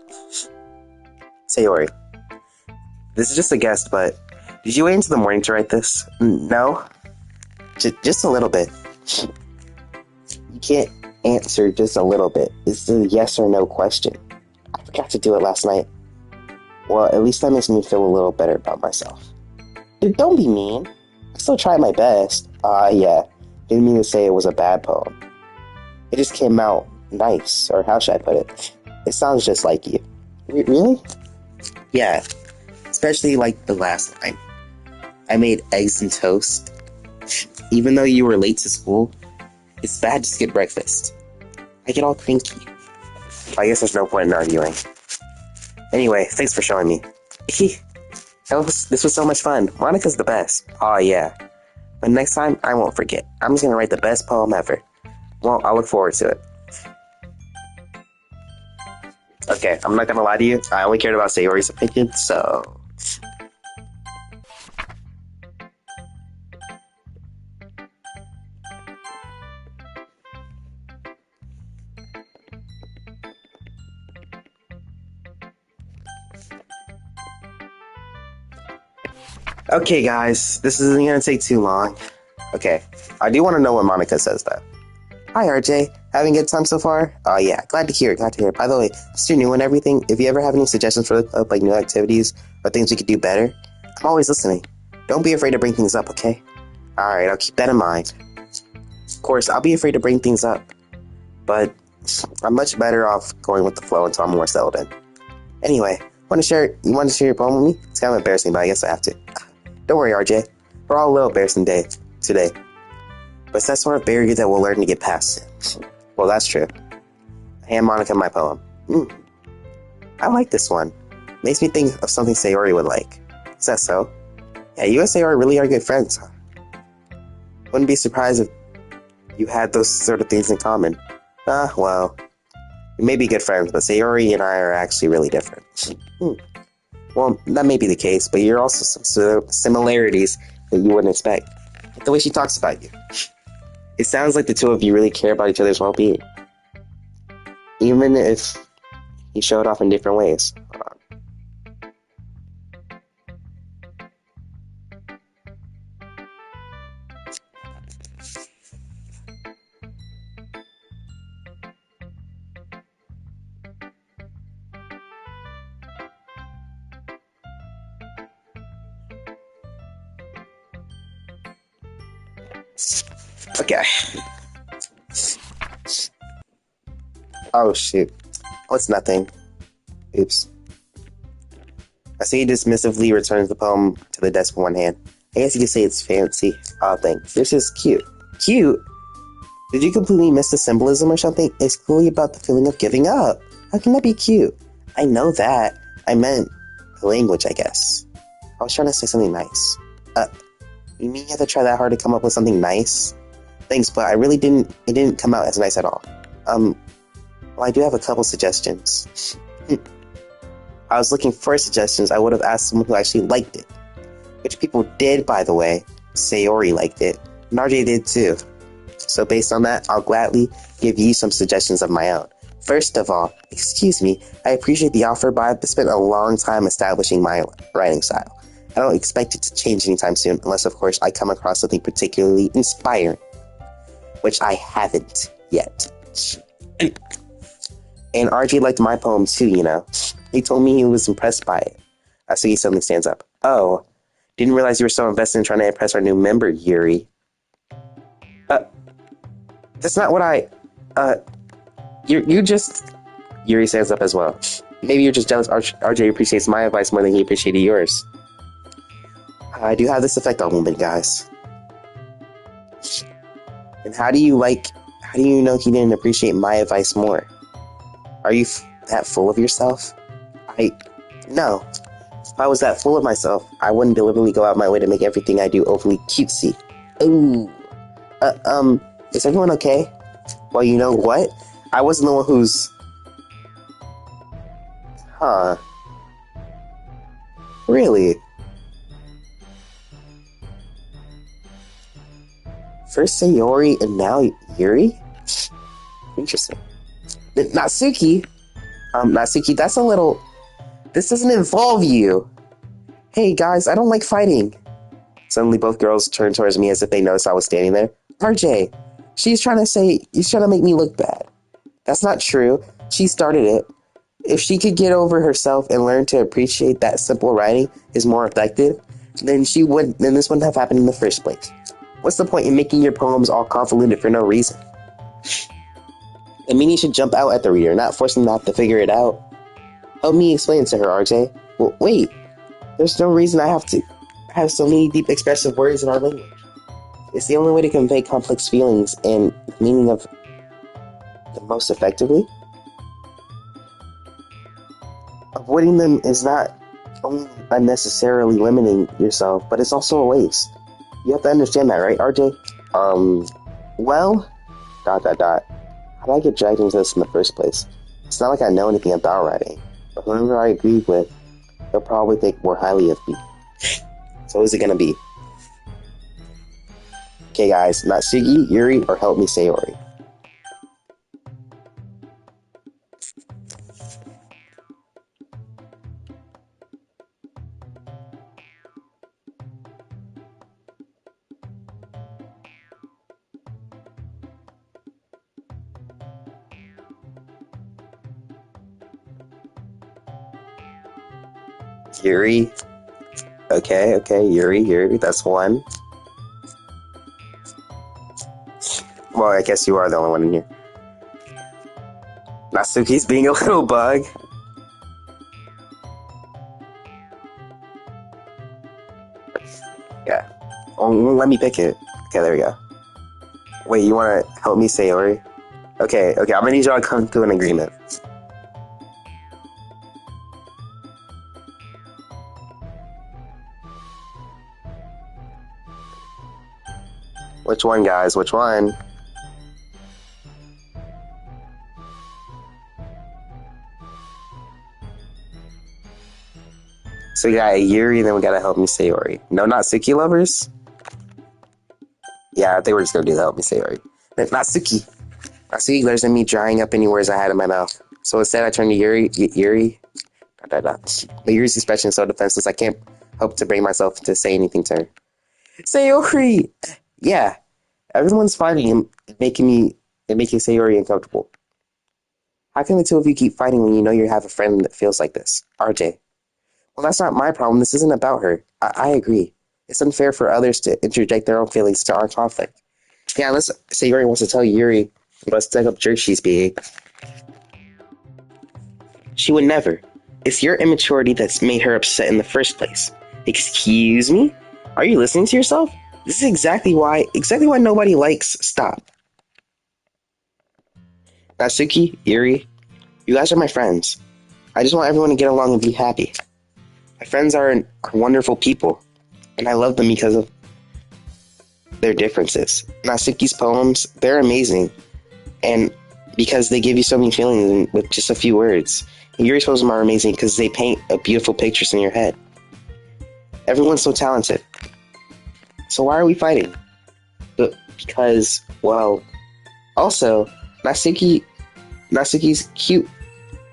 Sayori, this is just a guess, but did you wait until the morning to write this? No? Just a little bit. You can't answer just a little bit. It's a yes or no question. I forgot to do it last night. Well, at least that makes me feel a little better about myself. Don't be mean. I still tried my best. Yeah. Didn't mean to say it was a bad poem. It just came out nice, or how should I put it? It sounds just like you. Really? Yeah. Especially like the last line. I made eggs and toast. Even though you were late to school, it's bad to skip breakfast. I get all cranky. I guess there's no point in arguing. Anyway, thanks for showing me. This was so much fun. Monica's the best. Aw, yeah. But next time, I won't forget. I'm just gonna write the best poem ever. Well, I'll look forward to it. Okay, I'm not gonna lie to you. I only cared about Sayori's opinion, so... Okay, guys, this isn't gonna take too long. Okay, I do want to know what Monica says, though. Hi, RJ. Having a good time so far? Oh, yeah, glad to hear it. By the way, since you're new and everything, if you ever have any suggestions for the club, like new activities or things we could do better, I'm always listening. Don't be afraid to bring things up, okay? Alright, I'll keep that in mind. Of course, I'll be afraid to bring things up, but I'm much better off going with the flow until I'm more settled in. Anyway, you want to share your poem with me? It's kind of embarrassing, but I guess I have to. Don't worry, RJ. We're all a little embarrassing today. But it's that sort of barrier that we'll learn to get past. Well, that's true. I hand Monica my poem. I like this one. Makes me think of something Sayori would like. Is that so? Yeah, you and Sayori really are good friends, huh? Wouldn't be surprised if you had those sort of things in common. Well, we may be good friends, but Sayori and I are actually really different. Well, that may be the case, but you're also some similarities that you wouldn't expect. Like the way she talks about you. It sounds like the two of you really care about each other's well-being. Even if you show it off in different ways. Okay. Oh, shoot. Oh, it's nothing. Oops. I see he dismissively returns the poem to the desk with one hand. I guess you could say it's fancy. Oh, thanks. This is cute. Cute? Did you completely miss the symbolism or something? It's clearly about the feeling of giving up. How can that be cute? I know that. I meant the language, I guess. I was trying to say something nice. You mean you have to try that hard to come up with something nice? Thanks, but it didn't come out as nice at all. Well, I do have a couple suggestions. I was looking for suggestions. I would have asked someone who actually liked it. Which people did, by the way. Sayori liked it. And RJ did too. So based on that, I'll gladly give you some suggestions of my own. First of all, excuse me, I appreciate the offer, but I've spent a long time establishing my writing style. I don't expect it to change anytime soon, unless, of course, I come across something particularly inspiring. Which I haven't yet. And RJ liked my poem too, you know. He told me he was impressed by it. I see he suddenly stands up. Oh, didn't realize you were so invested in trying to impress our new member, Yuri. That's not what you just... Yuri stands up as well. Maybe you're just jealous RJ appreciates my advice more than he appreciated yours. I do have this effect on women, guys. And how do you know he didn't appreciate my advice more? Are you that full of yourself? No. If I was that full of myself, I wouldn't deliberately go out my way to make everything I do overly cutesy. Ooh. Is everyone okay? Well, you know what? I wasn't the one who's... Huh. Really? First Sayori and now Yuri? Interesting. Natsuki? Natsuki, that's a little... This doesn't involve you. Hey, guys, I don't like fighting. Suddenly, both girls turned towards me as if they noticed I was standing there. RJ, he's trying to make me look bad. That's not true. She started it. If she could get over herself and learn to appreciate that simple writing is more effective, then this wouldn't have happened in the first place. What's the point in making your poems all convoluted for no reason? The meaning should jump out at the reader, not force them to have to figure it out. Help me explain it to her, RJ. Well, wait. There's no reason I have to have so many deep expressive words in our language. It's the only way to convey complex feelings and meaning of them most effectively. Avoiding them is not only unnecessarily limiting yourself, but it's also a waste. You have to understand that, right, RJ? Well... How did I get dragged into this in the first place? It's not like I know anything about writing, but whoever I agree with, they'll probably think more highly of me. So who's it gonna be? Okay, guys, Natsuki, Yuri, or help me Sayori. Yuri. Okay, Yuri, that's one. Well, I guess you are the only one in here. Natsuki's being a little bug. Yeah. Oh, let me pick it. Okay, there we go. Wait, you want to help me, Sayori? Okay, I'm gonna need y'all to come to an agreement. Which one, guys? Which one? So we got a Yuri, then we gotta help me Sayori. No Natsuki lovers? Yeah, I think we're just gonna do the help me Sayori. Natsuki. Natsuki glares at me, drying up any words I had in my mouth. So instead I turn to Yuri. But Yuri's expression is so defenseless, I can't hope to bring myself to say anything to her. Sayori! Yeah, everyone's fighting and making Sayori uncomfortable. How can the two of you keep fighting when you know you have a friend that feels like this? RJ. Well, that's not my problem. This isn't about her. I agree. It's unfair for others to interject their own feelings to our conflict. Yeah, unless Sayori wants to tell Yuri what stuck-up jerk she's being. She would never. It's your immaturity that's made her upset in the first place. Excuse me? Are you listening to yourself? This is exactly why nobody likes Stop. Natsuki, Yuri, you guys are my friends. I just want everyone to get along and be happy. My friends are wonderful people, and I love them because of their differences. Natsuki's poems, they're amazing, and because they give you so many feelings with just a few words. And Yuri's poems are amazing because they paint beautiful pictures in your head. Everyone's so talented. So why are we fighting? Because, well, also, Natsuki's cute,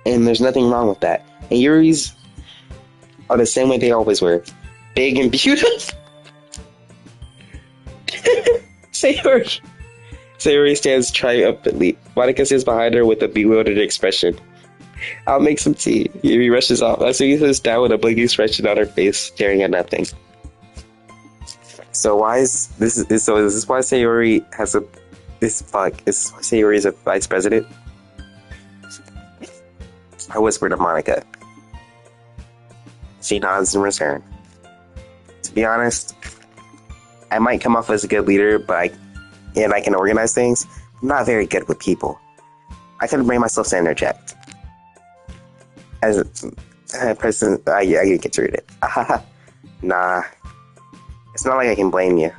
and there's nothing wrong with that. And Yuri's are the same way they always were. Big and beautiful. Sayori stands triumphantly. Monica sits behind her with a bewildered expression. I'll make some tea. Yuri rushes off. Natsuki sits down with a blinking expression on her face, staring at nothing. So is this why Sayori has a... Is Sayori is a vice president? I whispered to Monica. She nods in return. To be honest, I might come off as a good leader, but I can organize things. I'm not very good with people. I couldn't bring myself to interject. President, I get to read it. Nah, it's not like I can blame you.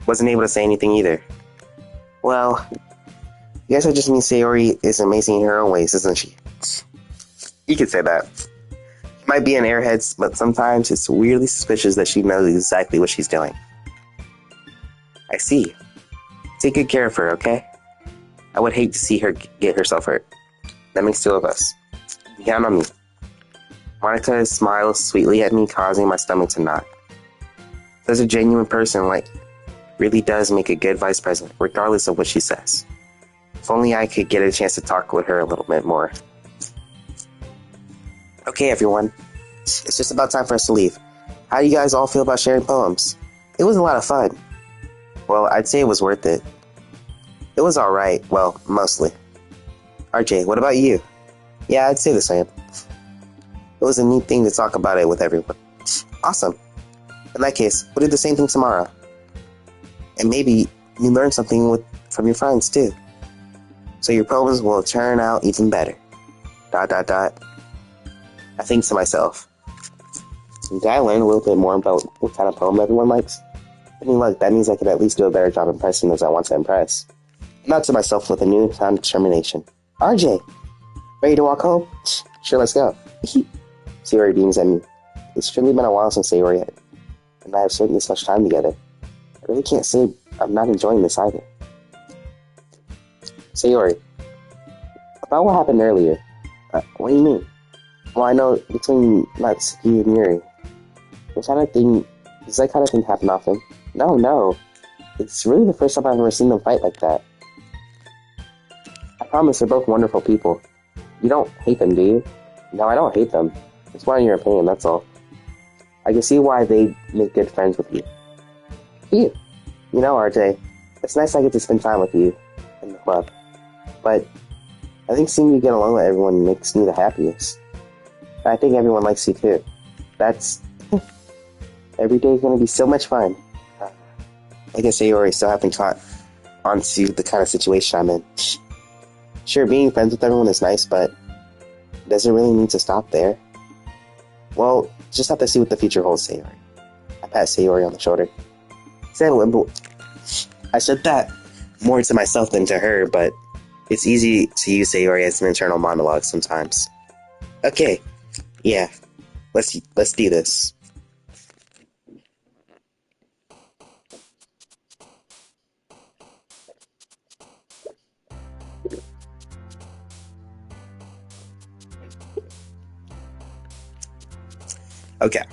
Wasn't able to say anything either. Well, I guess I just mean Sayori is amazing in her own ways, isn't she? You could say that. She might be an airhead, but sometimes it's weirdly suspicious that she knows exactly what she's doing. I see. Take good care of her, okay? I would hate to see her get herself hurt. That makes two of us. Count on me. Monica smiles sweetly at me, causing my stomach to knot. Such a genuine person, like, really does make a good vice president, regardless of what she says. If only I could get a chance to talk with her a little bit more. Okay, everyone. It's just about time for us to leave. How do you guys all feel about sharing poems? It was a lot of fun. Well, I'd say it was worth it. It was alright. Well, mostly. RJ, what about you? Yeah, I'd say the same. It was a neat thing to talk about it with everyone. Awesome. In that case, we'll do the same thing tomorrow. And maybe you learn something from your friends too. So your poems will turn out even better. ... I think to myself, did I learn a little bit more about what kind of poem everyone likes? I mean, look, that means I can at least do a better job impressing those I want to impress. Not to myself with a newfound determination. RJ, ready to walk home? Sure, let's go. Sayori beams at me. It's surely been a while since Sayori and I have spent this much time together. I really can't say I'm not enjoying this either. Sayori, about what happened earlier. What do you mean? Well, I know between Natsuki and Yuri. Does that kind of thing happen often? No. It's really the first time I've ever seen them fight like that. I promise they're both wonderful people. You don't hate them, do you? No, I don't hate them. It's more in your opinion, that's all. I can see why they make good friends with you. You know, RJ, it's nice I get to spend time with you in the club. But I think seeing you get along with everyone makes me the happiest. And I think everyone likes you too. That's... every day is going to be so much fun. Like I say, Sayori still haven't caught onto the kind of situation I'm in. Sure, being friends with everyone is nice, but does it really need to stop there? Well, just have to see what the future holds, Sayori. I pat Sayori on the shoulder. I said that more to myself than to her, but it's easy to use Sayori as an internal monologue sometimes. Okay, yeah, let's do this. Okay.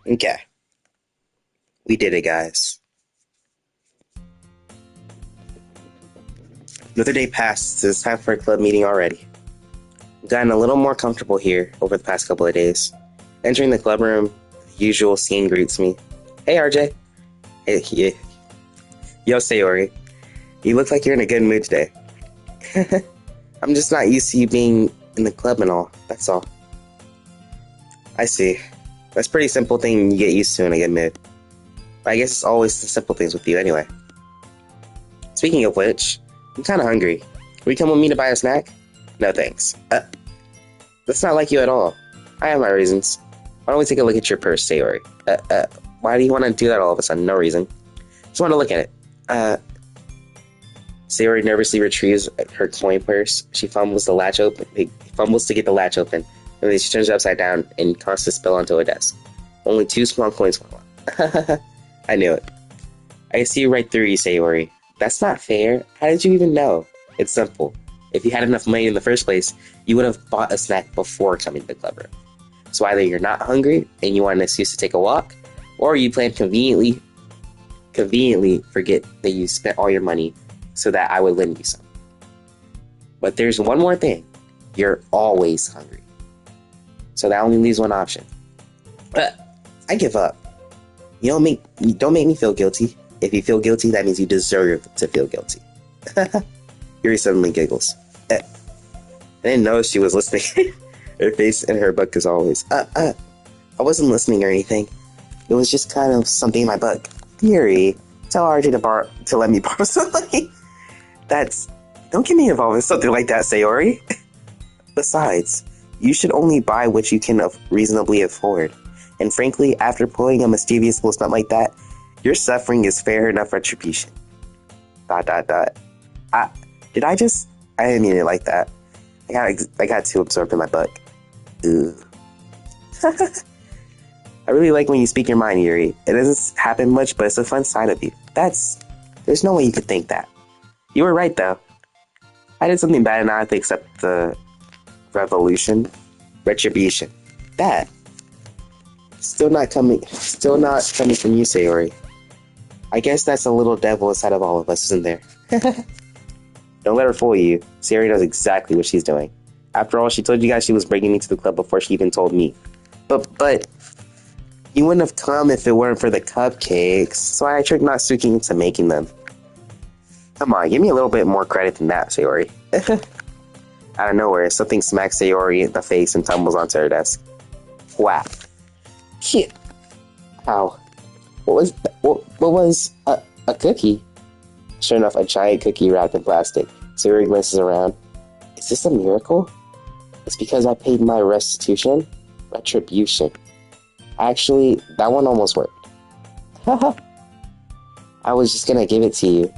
Okay. We did it, guys. Another day passed. It's time for a club meeting already. I've gotten a little more comfortable here over the past couple of days. Entering the club room, the usual scene greets me. Hey, RJ. Hey, yeah. Yo, Sayori. You look like you're in a good mood today. I'm just not used to you being in the club and all, that's all. I see. That's a pretty simple thing you get used to in a good mood. But I guess it's always the simple things with you anyway. Speaking of which, I'm kinda hungry. Will you come with me to buy a snack? No thanks. That's not like you at all. I have my reasons. Why don't we take a look at your purse, Sayori? Why do you want to do that all of a sudden? No reason. Just want to look at it. Sayori nervously retrieves her coin purse. She fumbles the latch open. Fumbles to get the latch open, and then she turns it upside down and causes to spill onto a desk. Only 2 small coins fall out. I knew it. I see right through you, Sayori. That's not fair. How did you even know? It's simple. If you had enough money in the first place, you would have bought a snack before coming to the club room. So either you're not hungry and you want an excuse to take a walk, or you plan conveniently forget that you spent all your money so that I would lend you some. But there's one more thing. You're always hungry. So that only leaves one option. I give up. Don't make me feel guilty. If you feel guilty, that means you deserve to feel guilty. Yuri suddenly giggles. I didn't know she was listening. Her face in her book as always. I wasn't listening or anything. It was just kind of something in my book. Yuri, tell RJ to let me borrow something. Don't get me involved in something like that, Sayori. Besides, you should only buy what you can reasonably afford. And frankly, after pulling a mischievous little stunt like that, your suffering is fair enough retribution. ... Did I didn't mean it like that. I got too absorbed in my book. Ugh. I really like when you speak your mind, Yuri. It doesn't happen much, but it's a fun side of you. There's no way you could think that. You were right, though. I did something bad and now I have to accept the retribution. That. Still not coming from you, Sayori. I guess that's a little devil inside of all of us, isn't there? Don't let her fool you. Sayori knows exactly what she's doing. After all, she told you guys she was bringing me to the club before she even told me. But you wouldn't have come if it weren't for the cupcakes, so I tricked Natsuki into making them. Come on, give me a little bit more credit than that, Sayori. Out of nowhere, something smacks Sayori in the face and tumbles onto her desk. Whack. Shit. Ow. What was a cookie? Sure enough, a giant cookie wrapped in plastic. Sayori glances around. Is this a miracle? It's because I paid my restitution? Retribution. Actually, that one almost worked. I was just gonna give it to you.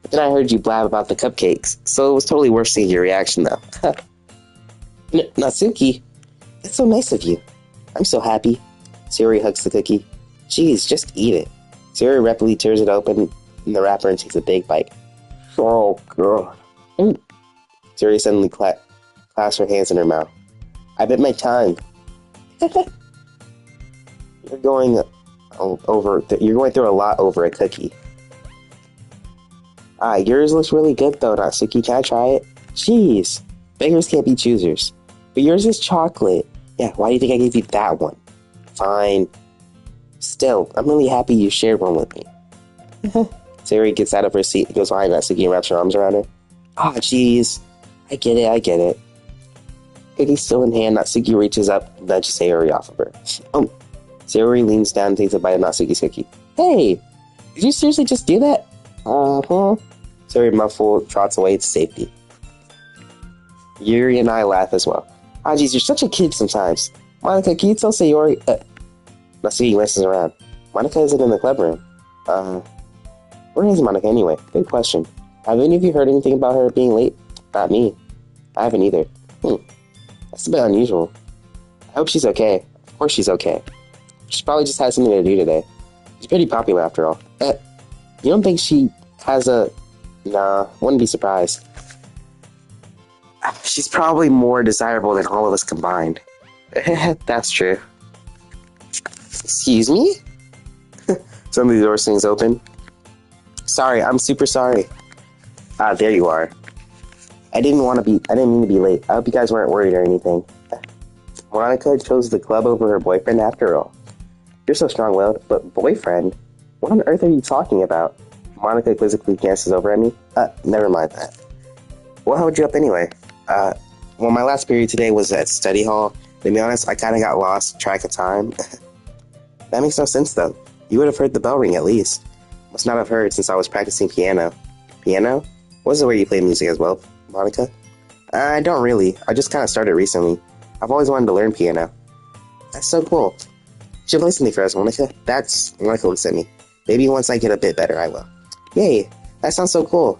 But then I heard you blab about the cupcakes, so it was totally worth seeing your reaction, though. Natsuki, that's so nice of you. I'm so happy. Sayori hugs the cookie. Jeez, just eat it. Sayori rapidly tears it open in the wrapper and takes a big bite. Oh, God. Sayori suddenly clasps her hands in her mouth. I bit my tongue. You're going through a lot over a cookie. Yours looks really good though, Natsuki. Can I try it? Jeez, beggars can't be choosers. But yours is chocolate. Yeah, why do you think I gave you that one? Fine. Still, I'm really happy you shared one with me. Sayori gets out of her seat, goes behind Natsuki and wraps her arms around her. Jeez. I get it. Cookie still in hand, Natsuki reaches up and nudges Sayori off of her. Sayori leans down and takes a bite of Natsuki's cookie. Hey! Did you seriously just do that? Uh-huh. Sayori muffled trots away to safety. Yuri and I laugh as well. Ah, geez, you're such a kid sometimes. Monica, can you tell Sayori... Natsuki messes around. Monica isn't in the club room. Where is Monica anyway? Good question. Have any of you heard anything about her being late? Not me. I haven't either. That's a bit unusual. I hope she's okay. Of course she's okay. She probably just had something to do today. She's pretty popular after all. You don't think she has a... Nah, wouldn't be surprised. She's probably more desirable than all of us combined. That's true. Excuse me? Some of the door swings open. Sorry, I'm super sorry. Ah, there you are. I didn't mean to be late. I hope you guys weren't worried or anything. Monica chose the club over her boyfriend after all. You're so strong-willed, but boyfriend? What on earth are you talking about? Monica quizzically glances over at me. Never mind that. What held you up anyway? Well, my last period today was at study hall. To be honest, I kind of got lost track of time. That makes no sense, though. You would have heard the bell ring, at least. Must not have heard since I was practicing piano. Piano? Was it where you play music as well, Monica? I don't really. I just kind of started recently. I've always wanted to learn piano. That's so cool. You should play something for us, Monica. Monica looks at me. Maybe once I get a bit better, I will. Yay, that sounds so cool.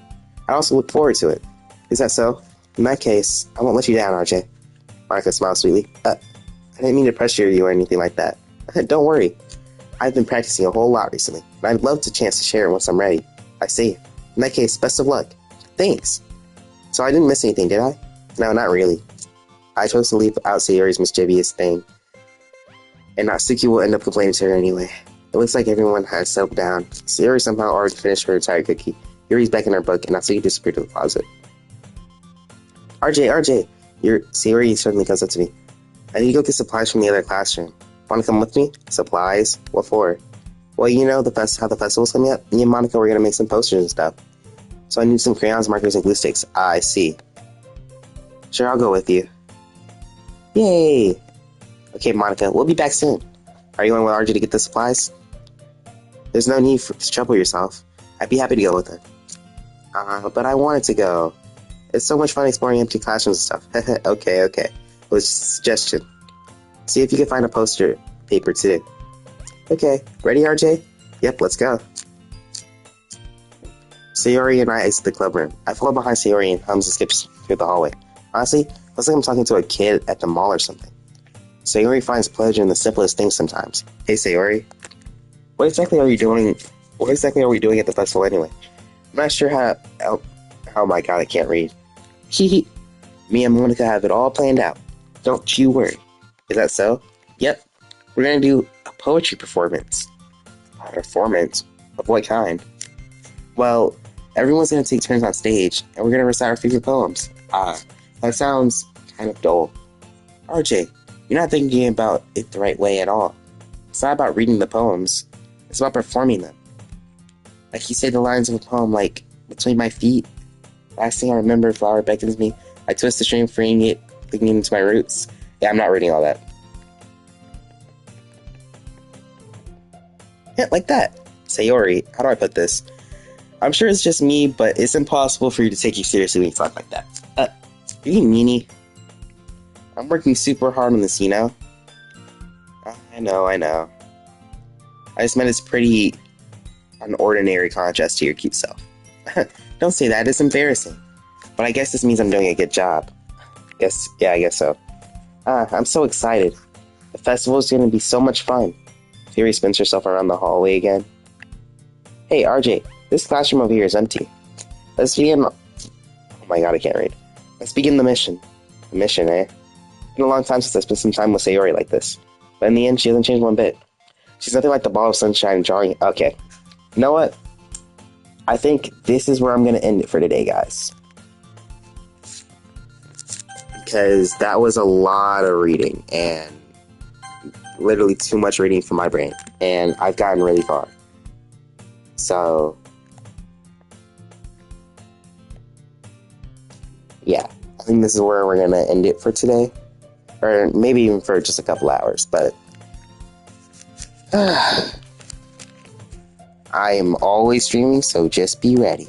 I also look forward to it. Is that so? In that case, I won't let you down, RJ. Monica smiles sweetly. I didn't mean to pressure you or anything like that. Don't worry. I've been practicing a whole lot recently, and I'd love the chance to share it once I'm ready. I see. In that case, best of luck. Thanks. So I didn't miss anything, did I? No, not really. I chose to leave out Sayori's mischievous thing, and Natsuki will end up complaining to her anyway. It looks like everyone has settled down. Sayori somehow already finished her entire cookie. Yuri's back in her book, and Natsuki disappeared to the closet. RJ, Sayori suddenly comes up to me. I need to go get supplies from the other classroom. Want to come with me? Supplies? What for? Well, you know how the festival's coming up? Me and Monica were going to make some posters and stuff. So I need some crayons, markers, and glue sticks. I see. Sure, I'll go with you. Yay! Okay, Monica, we'll be back soon. Are you going with RJ to get the supplies? There's no need to trouble yourself. I'd be happy to go with her. But I wanted to go. It's so much fun exploring empty classrooms and stuff. Okay. It was just a suggestion. See if you can find a poster paper too. Okay, ready, RJ? Yep, let's go. Sayori and I exit the club room. I follow behind Sayori and hums and skips through the hallway. Honestly, it looks like I'm talking to a kid at the mall or something. Sayori finds pleasure in the simplest things sometimes. Hey, Sayori. What exactly are we doing at the festival anyway? I'm not sure how... Oh my god, I can't read. Me and Monica have it all planned out. Don't you worry. Is that so? Yep. We're gonna do a poetry performance. A performance? Of what kind? Well, everyone's gonna take turns on stage, and we're gonna recite our favorite poems. That sounds kind of dull. RJ, you're not thinking about it the right way at all. It's not about reading the poems. It's about performing them. Like you say the lines of a poem like, between my feet. Last thing I remember, flower beckons me. I twist the string, freeing it, clicking into my roots. Yeah, I'm not reading all that. Yeah, like that. Sayori, how do I put this? I'm sure it's just me, but it's impossible for you to take you seriously when you talk like that. You meanie. I'm working super hard on this, you know? I know. I just meant it's pretty an ordinary contrast to your cute self. Don't say that, it's embarrassing. But I guess this means I'm doing a good job. I guess so. I'm so excited. The festival is going to be so much fun. Fury spins herself around the hallway again. Hey, RJ, this classroom over here is empty. Let's begin... Oh my god, I can't read. Let's begin the mission. The mission, eh? It's been a long time since I spent some time with Sayori like this. But in the end, she hasn't changed one bit. She's nothing like the ball of sunshine drawing... Okay. You know what? I think this is where I'm going to end it for today, guys. Because that was a lot of reading, and literally too much reading for my brain. And I've gotten really far. So, yeah. I think this is where we're going to end it for today. Or maybe even for just a couple hours, but... I am always streaming, so just be ready.